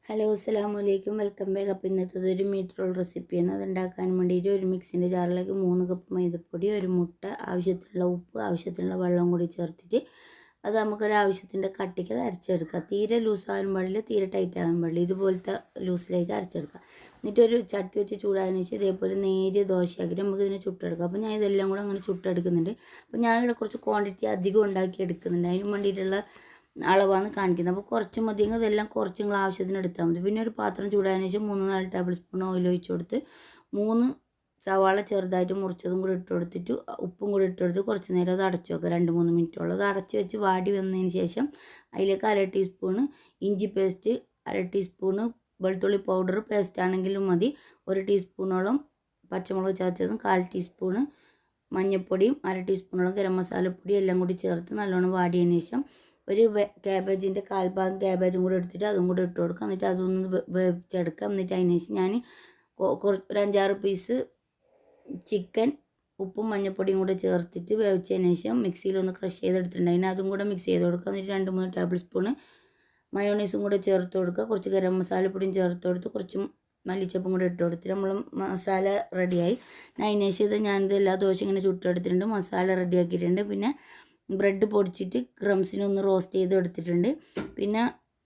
Hello അസ്സലാമു അലൈക്കും welcome back. അപ്പോൾ ഇന്നത്തത് ഒരു മീറ്റ് റോൾ റെസിപ്പിയാണ്. അത് ഉണ്ടാക്കാൻ വേണ്ടിയിട്ട് ഒരു മിക്സിൻ്റെ ജാറിലേക്ക് 3 കപ്പ് മൈദപ്പൊടി, ഒരു മുട്ട, ആവശ്യത്തിനുള്ള ഉപ്പ്, ആവശ്യത്തിനുള്ള വെള്ളം കൂടി ചേർത്തിട്ട് അത് നമുക്കൊരു ആവശ്യത്തിൻ്റെ കട്ടിക്ക് അത് അരച്ചെടുക്കുക. തീരെ ലൂസാകാൻ പാടില്ല, തീരെ ടൈറ്റ് ആകാൻ പാടില്ല, ഇതുപോലത്തെ ലൂസിലായിട്ട് അരച്ചെടുക്കുക. എന്നിട്ടൊരു ചട്ടി വെച്ച് ചൂടായതിനു ശേഷം ഇതേപോലെ നേരിയ ദോശയാക്കിയിട്ട് നമുക്ക് ഇതിനെ ചുട്ടെടുക്കാം. അപ്പോൾ ഞാൻ ഇതെല്ലാം കൂടെ അങ്ങനെ ചുട്ടെടുക്കുന്നുണ്ട്. അപ്പോൾ ഞാനിവിടെ കുറച്ച് ക്വാണ്ടിറ്റി അധികം ഉണ്ടാക്കി എടുക്കുന്നുണ്ട്. അതിന് വേണ്ടിയിട്ടുള്ള അളവാണ് കാണിക്കുന്നത്. അപ്പോൾ കുറച്ച് മതിയെങ്കിൽ ഇതെല്ലാം കുറച്ച് നിങ്ങൾ ആവശ്യത്തിന് എടുത്താൽ മതി. പിന്നെ ഒരു പാത്രം ചൂടായതിനു ശേഷം 3-4 ടേബിൾ സ്പൂൺ ഓയിൽ ഒഴിച്ച് കൊടുത്ത് 3 സവാള ചെറുതായിട്ട് മുറിച്ചതും കൂടി ഇട്ട് കൊടുത്തിട്ട് ഉപ്പും കൂടി ഇട്ട് കൊടുത്ത് കുറച്ച് നേരം അത് അടച്ചു വെക്കുക. 2-3 മിനിറ്റോളം അത് അടച്ച് വെച്ച് വാടി വന്നതിന് ശേഷം അതിലേക്ക് 1/2 ടീസ്പൂണ് ഇഞ്ചി പേസ്റ്റ്, 1/2 ടീസ്പൂണ് വെളുത്തുള്ളി പൗഡർ പേസ്റ്റ് ആണെങ്കിലും മതി, 1 ടീസ്പൂണോളം പച്ചമുളക് ചതച്ചതും, 1/4 ടീസ്പൂണ് മഞ്ഞൾപ്പൊടിയും, 1/2 ടീസ്പൂണോളം ഗരം മസാലപ്പൊടി എല്ലാം കൂടി ചേർത്ത് നല്ലോണം വാടിയതിന് ശേഷം ഒരു ക്യാബേജിൻ്റെ 1/4 ഭാഗം ക്യാബേജും കൂടെ എടുത്തിട്ട് അതും കൂടെ ഇട്ട് കൊടുക്കുക. എന്നിട്ട് അതൊന്ന് വേവിച്ചെടുക്കുക. എന്നിട്ട് അതിന് ശേഷം ഞാൻ ഒരു 5-6 പീസ് ചിക്കൻ ഉപ്പും മഞ്ഞൾപ്പൊടിയും കൂടെ ചേർത്തിട്ട് വേവിച്ചതിന് ശേഷം മിക്സിയിലൊന്ന് ക്രഷ് ചെയ്തെടുത്തിട്ടുണ്ട്. അതിന് അതും കൂടെ മിക്സ് ചെയ്ത് കൊടുക്കുക. എന്നിട്ട് 2-3 ടേബിൾ സ്പൂണ് മയോണൈസും കൂടെ ചേർത്ത് കൊടുക്കുക. കുറച്ച് ഗരം മസാലപ്പൊടിയും ചേർത്ത് കൊടുത്ത് കുറച്ച് മല്ലിച്ചപ്പും കൂടെ ഇട്ട് കൊടുത്തിട്ട് നമ്മൾ മസാല റെഡിയായി. അതിന് ശേഷം ഞാനിത് എല്ലാ ദോശ ഇങ്ങനെ ചുട്ടെടുത്തിട്ടുണ്ട്, മസാല റെഡിയാക്കിയിട്ടുണ്ട്. പിന്നെ ബ്രെഡ് പൊടിച്ചിട്ട് ക്രംസിനൊന്ന് റോസ്റ്റ് ചെയ്ത് എടുത്തിട്ടുണ്ട്. പിന്നെ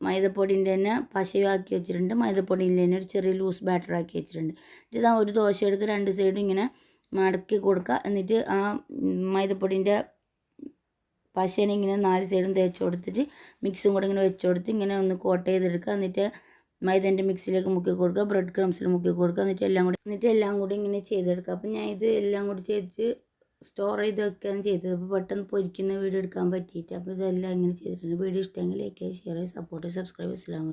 മൈദപ്പൊടിൻ്റെ തന്നെ പശയാക്കി വെച്ചിട്ടുണ്ട്. മൈദപ്പൊടിൻ്റെ തന്നെ ഒരു ചെറിയ ലൂസ് ബാറ്റർ ആക്കി വെച്ചിട്ടുണ്ട്. ഇത് ഒരു ദോശ എടുക്കുക, 2 സൈഡും ഇങ്ങനെ മടക്കി കൊടുക്കുക. എന്നിട്ട് ആ മൈദപ്പൊടിൻ്റെ പശേനെ ഇങ്ങനെ 4 സൈഡും തേച്ച് കൊടുത്തിട്ട് മിക്സും കൂടെ ഇങ്ങനെ വെച്ച് കൊടുത്ത് ഇങ്ങനെ ഒന്ന് കോട്ട് ചെയ്തെടുക്കുക. എന്നിട്ട് മൈദേൻ്റെ മിക്സിയിലേക്ക് മുക്കി കൊടുക്കുക, ബ്രെഡ് ക്രംസിൽ മുക്കി കൊടുക്കുക. എന്നിട്ട് എല്ലാം കൂടി ഇങ്ങനെ ചെയ്തെടുക്കുക. അപ്പം ഞാൻ ഇത് എല്ലാം കൂടി ചെയ്തിട്ട് സ്റ്റോർ ചെയ്ത് വെക്കുകയാണ് ചെയ്തത്. അപ്പോൾ പെട്ടെന്ന് പൊരിക്കുന്ന വീഡിയോ എടുക്കാൻ പറ്റിയിട്ട് അപ്പോൾ ഇതെല്ലാം ഇങ്ങനെ ചെയ്തിട്ടുണ്ട്. വീഡിയോ ഇഷ്ടമെങ്കിൽ ലൈക്ക് ചെയ്യുക, ഷെയർ ചെയ്യുക, സപ്പോർട്ട് ചെയ്യുക, സബ്സ്ക്രൈബ് ചെയ്യുക.